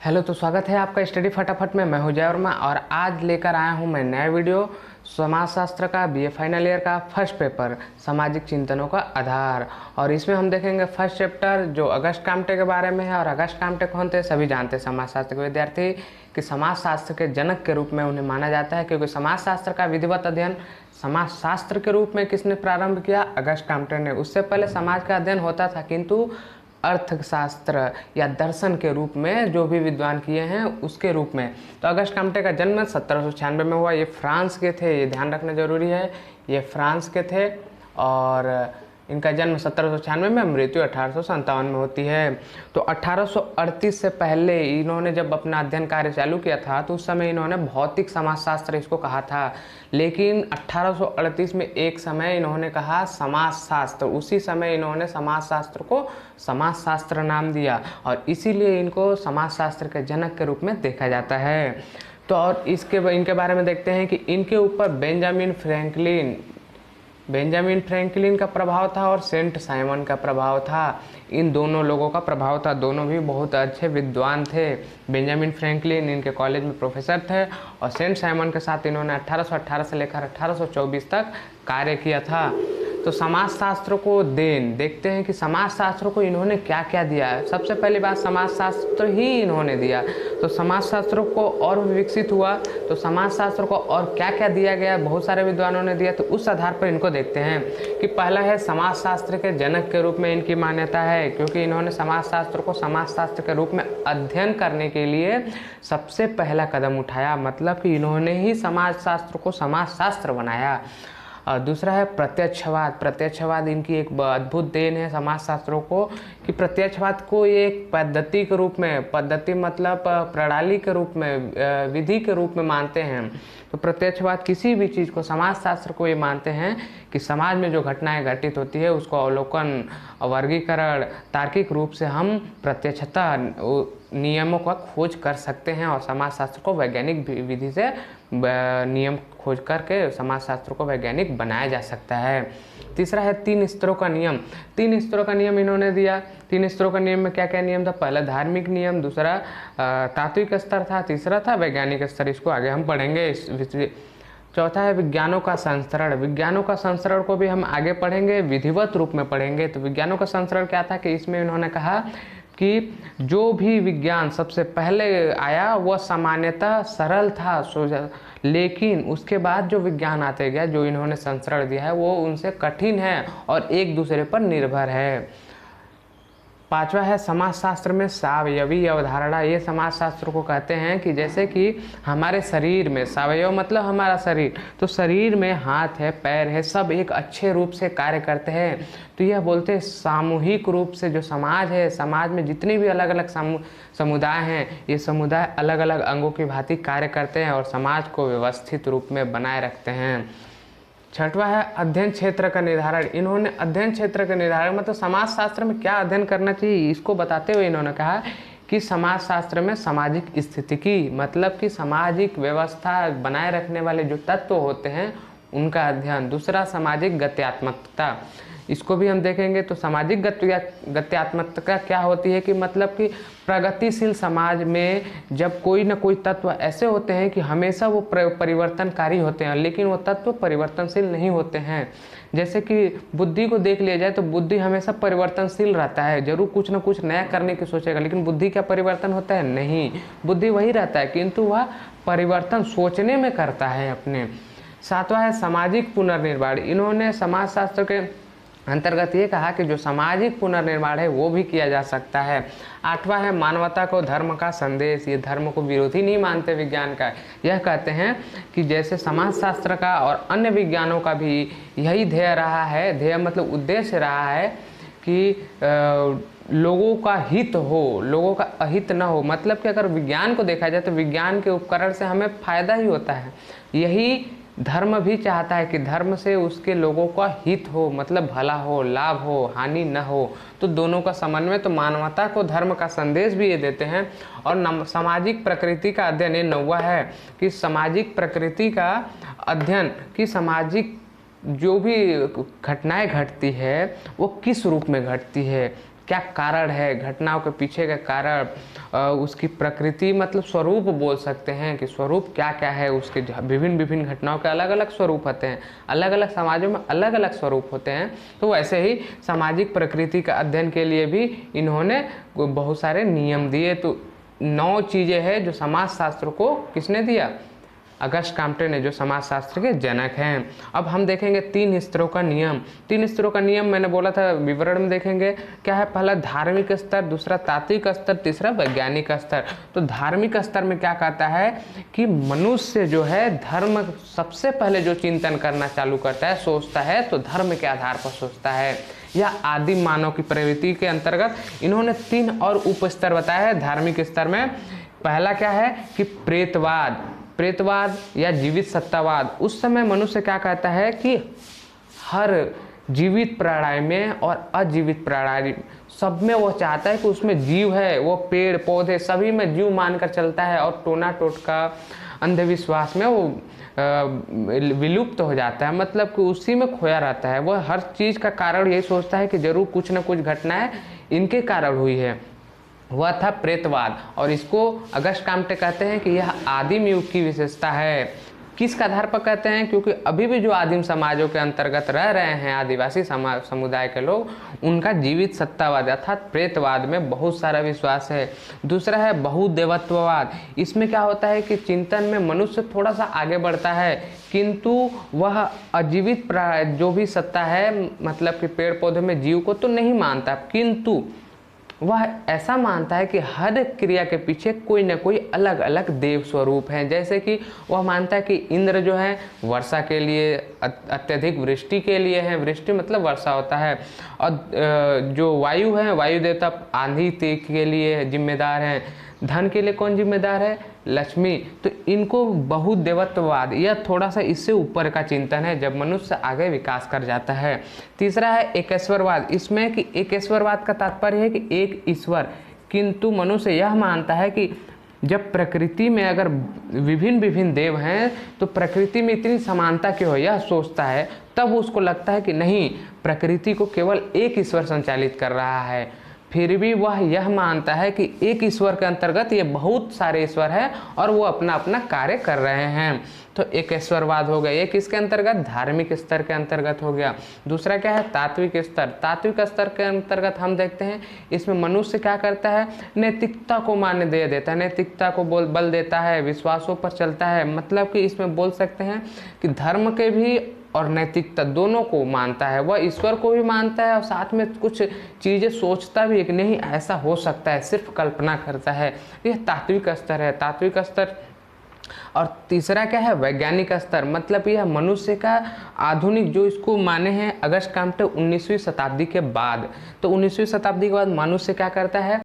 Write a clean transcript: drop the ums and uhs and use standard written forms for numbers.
Hello, तो स्वागत है आपका स्टडी फटाफट में। मैं हूं जय वर्मा और आज लेकर आया हूं मैं नया वीडियो समाजशास्त्र का बीए फाइनल ईयर का फर्स्ट पेपर सामाजिक चिंतनों का आधार। और इसमें हम देखेंगे फर्स्ट चैप्टर जो अगस्त काम्टे के बारे में है। और अगस्त काम्टे कौन थे सभी जानते हैं, समाजशास्त्र के विद्यार्थी कि समाजशास्त्र के जनक के रूप में उन्हें माना जाता है, क्योंकि समाजशास्त्र का विधिवत अध्ययन समाजशास्त्र के रूप में किसने प्रारंभ किया? अगस्त काम्टे ने। उससे पहले समाज का अध्ययन होता था, किंतु अर्थशास्त्र या दर्शन के रूप में जो भी विद्वान किए हैं उसके रूप में। तो अगस्त काम्टे का जन्म 1796 में हुआ। ये फ्रांस के थे, ये ध्यान रखना जरूरी है, ये फ्रांस के थे। और इनका जन्म 1796 में, मृत्यु 1857 में होती है। तो 1838 से पहले इन्होंने जब अपना अध्ययन कार्य चालू किया था तो उस समय इन्होंने भौतिक समाजशास्त्र इसको कहा था, लेकिन 1838 में एक समय इन्होंने कहा समाजशास्त्र। उसी समय इन्होंने समाजशास्त्र को समाजशास्त्र नाम दिया और इसीलिए इनको समाजशास्त्र के जनक के रूप में देखा जाता है। तो और इनके बारे में देखते हैं कि इनके ऊपर बेंजामिन फ्रैंकलिन का प्रभाव था और सेंट साइमन का प्रभाव था। इन दोनों लोगों का प्रभाव था, दोनों भी बहुत अच्छे विद्वान थे। बेंजामिन फ्रैंकलिन इनके कॉलेज में प्रोफेसर थे और सेंट साइमन के साथ इन्होंने 1818 से लेकर 1824 तक कार्य किया था। तो समाजशास्त्र को देखते हैं कि समाजशास्त्र को इन्होंने क्या क्या दिया है। सबसे पहली बात, समाजशास्त्र ही इन्होंने दिया। तो समाजशास्त्र को और विकसित हुआ तो समाजशास्त्र को और क्या क्या दिया गया, बहुत सारे विद्वानों ने दिया। तो उस आधार पर इनको देखते हैं कि पहला है समाजशास्त्र के जनक के रूप में इनकी मान्यता है, क्योंकि इन्होंने समाजशास्त्र को समाजशास्त्र के रूप में अध्ययन करने के लिए सबसे पहला कदम उठाया। मतलब कि इन्होंने ही समाजशास्त्र को समाजशास्त्र बनाया। और दूसरा है प्रत्यक्षवाद। प्रत्यक्षवाद इनकी एक अद्भुत देन है समाजशास्त्रों को, कि प्रत्यक्षवाद को ये एक पद्धति के रूप में, पद्धति मतलब प्रणाली के रूप में, विधि के रूप में मानते हैं। तो प्रत्यक्षवाद किसी भी चीज़ को, समाजशास्त्र को ये मानते हैं कि समाज में जो घटनाएं घटित होती है उसको अवलोकन, वर्गीकरण, तार्किक रूप से हम प्रत्यक्षता नियमों का खोज कर सकते हैं और समाजशास्त्र को वैज्ञानिक विधि से नियम खोज करके समाजशास्त्र को वैज्ञानिक बनाया जा सकता है। तीसरा है 3 स्तरों का नियम। 3 स्तरों का नियम इन्होंने दिया। 3 स्तरों का नियम में क्या क्या नियम था? पहला धार्मिक नियम, दूसरा तात्विक स्तर था, तीसरा था वैज्ञानिक स्तर। इसको आगे हम पढ़ेंगे। चौथा है विज्ञानों का संस्करण। विज्ञानों का संस्करण को भी हम आगे पढ़ेंगे, विधिवत रूप में पढ़ेंगे। तो विज्ञानों का संस्करण क्या था कि इसमें इन्होंने कहा कि जो भी विज्ञान सबसे पहले आया वह सामान्यतः सरल था, लेकिन उसके बाद जो विज्ञान आते गया, जो इन्होंने संस्करण दिया है, वो उनसे कठिन है और एक दूसरे पर निर्भर है। पांचवा है समाजशास्त्र में सावयवी अवधारणा। ये समाजशास्त्र को कहते हैं कि जैसे कि हमारे शरीर में, सावयव मतलब हमारा शरीर, तो शरीर में हाथ है, पैर है, सब एक अच्छे रूप से कार्य करते हैं। तो यह बोलते हैं सामूहिक रूप से जो समाज है, समाज में जितने भी अलग अलग समुदाय हैं, ये समुदाय अलग अलग अंगों की भांति कार्य करते हैं और समाज को व्यवस्थित रूप में बनाए रखते हैं। छठवा है अध्ययन क्षेत्र का निर्धारण। इन्होंने अध्ययन क्षेत्र का निर्धारण मतलब समाजशास्त्र में क्या अध्ययन करना चाहिए इसको बताते हुए इन्होंने कहा कि समाजशास्त्र में सामाजिक स्थितिकी, मतलब कि सामाजिक व्यवस्था बनाए रखने वाले जो तत्व होते हैं उनका अध्ययन। दूसरा सामाजिक गत्यात्मकता, इसको भी हम देखेंगे। तो सामाजिक गत्यात्मकता क्या होती है कि मतलब कि प्रगतिशील समाज में जब कोई ना कोई तत्व ऐसे होते हैं कि हमेशा वो परिवर्तनकारी होते हैं, लेकिन वो तत्व परिवर्तनशील नहीं होते हैं। जैसे कि बुद्धि को देख लिया जाए तो बुद्धि हमेशा परिवर्तनशील रहता है, जरूर कुछ ना कुछ नया करने की सोचेगा, लेकिन बुद्धि क्या परिवर्तन होता है? नहीं, बुद्धि वही रहता है, किंतु वह परिवर्तन सोचने में करता है अपने। सातवां है सामाजिक पुनर्निर्माण। इन्होंने समाजशास्त्र के अंतर्गत ये कहा कि जो सामाजिक पुनर्निर्माण है वो भी किया जा सकता है। आठवां है मानवता को धर्म का संदेश। ये धर्म को विरोधी नहीं मानते विज्ञान का, यह कहते हैं कि जैसे समाजशास्त्र का और अन्य विज्ञानों का भी यही ध्येय रहा है, ध्येय मतलब उद्देश्य रहा है कि लोगों का हित हो, लोगों का अहित न हो। मतलब कि अगर विज्ञान को देखा जाए तो विज्ञान के उपकरण से हमें फायदा ही होता है। यही धर्म भी चाहता है कि धर्म से उसके लोगों का हित हो, मतलब भला हो, लाभ हो, हानि न हो। तो दोनों का समन्वय, तो मानवता को धर्म का संदेश भी ये देते हैं। और सामाजिक प्रकृति का अध्ययन, ये 9वां है कि सामाजिक प्रकृति का अध्ययन, कि सामाजिक जो भी घटनाएं घटती है वो किस रूप में घटती है, क्या कारण है, घटनाओं के पीछे का कारण, उसकी प्रकृति मतलब स्वरूप बोल सकते हैं कि स्वरूप क्या क्या है उसके। विभिन्न विभिन्न घटनाओं के अलग अलग स्वरूप होते हैं, अलग अलग समाजों में अलग अलग स्वरूप होते हैं। तो वैसे ही सामाजिक प्रकृति का अध्ययन के लिए भी इन्होंने बहुत सारे नियम दिए। तो 9 चीज़ें हैं जो समाजशास्त्र को किसने दिया, अगस्ट काम्टे ने, जो समाजशास्त्र के जनक हैं। अब हम देखेंगे 3 स्तरों का नियम। 3 स्तरों का नियम मैंने बोला था, विवरण में देखेंगे क्या है। पहला धार्मिक स्तर, दूसरा तात्विक स्तर, तीसरा वैज्ञानिक स्तर। तो धार्मिक स्तर में क्या कहता है कि मनुष्य जो है धर्म सबसे पहले जो चिंतन करना चालू करता है, सोचता है, तो धर्म के आधार पर सोचता है। यह आदिम मानव की प्रवृत्ति के अंतर्गत इन्होंने 3 और उप स्तर बताया है धार्मिक स्तर में। पहला क्या है कि प्रेतवाद, प्रेतवाद या जीवित सत्तावाद। उस समय मनुष्य क्या कहता है कि हर जीवित प्राणी में और अजीवित प्राणी सब में वो चाहता है कि उसमें जीव है, वो पेड़ पौधे सभी में जीव मानकर चलता है, और टोना टोटका अंधविश्वास में वो विलुप्त हो जाता है, मतलब कि उसी में खोया रहता है। वो हर चीज़ का कारण यही सोचता है कि जरूर कुछ न कुछ घटनाएं इनके कारण हुई है। वह था प्रेतवाद, और इसको अगस्ट काम्टे कहते हैं कि यह आदिम युग की विशेषता है। किसके आधार पर कहते हैं, क्योंकि अभी भी जो आदिम समाजों के अंतर्गत रह रहे हैं आदिवासी समुदाय के लोग, उनका जीवित सत्तावाद अर्थात प्रेतवाद में बहुत सारा विश्वास है। दूसरा है बहुदेवत्ववाद। इसमें क्या होता है कि चिंतन में मनुष्य थोड़ा सा आगे बढ़ता है, किंतु वह अजीवित जो भी सत्ता है, मतलब कि पेड़ पौधे में जीव को तो नहीं मानता, किंतु वह ऐसा मानता है कि हर क्रिया के पीछे कोई ना कोई अलग अलग देव स्वरूप हैं। जैसे कि वह मानता है कि इंद्र जो है वर्षा के लिए, अत्यधिक वृष्टि के लिए है, वृष्टि मतलब वर्षा होता है, और जो वायु है, वायु देवता आंधी के लिए जिम्मेदार हैं। धन के लिए कौन जिम्मेदार है, लक्ष्मी। तो इनको बहुदेवत्ववाद, यह थोड़ा सा इससे ऊपर का चिंतन है जब मनुष्य आगे विकास कर जाता है। तीसरा है एकेश्वरवाद। इसमें कि एकेश्वरवाद का तात्पर्य है कि एक ईश्वर, किंतु मनुष्य यह मानता है कि जब प्रकृति में अगर विभिन्न विभिन्न देव हैं तो प्रकृति में इतनी समानता क्यों है, यह सोचता है। तब उसको लगता है कि नहीं, प्रकृति को केवल एक ईश्वर संचालित कर रहा है। फिर भी वह यह मानता है कि एक ईश्वर के अंतर्गत ये बहुत सारे ईश्वर हैं और वो अपना अपना कार्य कर रहे हैं। तो एक ईश्वरवाद हो गया, एक इसके अंतर्गत धार्मिक स्तर के अंतर्गत हो गया। दूसरा क्या है, तात्विक स्तर। तात्विक स्तर के अंतर्गत हम देखते हैं इसमें मनुष्य क्या करता है, नैतिकता को मान्य दे देता है, नैतिकता को बल देता है, विश्वासों पर चलता है। मतलब कि इसमें बोल सकते हैं कि धर्म के भी और नैतिकता दोनों को मानता है। वह ईश्वर को भी मानता है और साथ में कुछ चीज़ें सोचता भी है कि नहीं ऐसा हो सकता है, सिर्फ कल्पना करता है। यह तात्विक स्तर है, तात्विक स्तर। और तीसरा क्या है, वैज्ञानिक स्तर। मतलब यह मनुष्य का आधुनिक जो इसको माने हैं अगस्ट काम्टे 19वीं शताब्दी के बाद। तो 19वीं शताब्दी के बाद मनुष्य क्या करता है,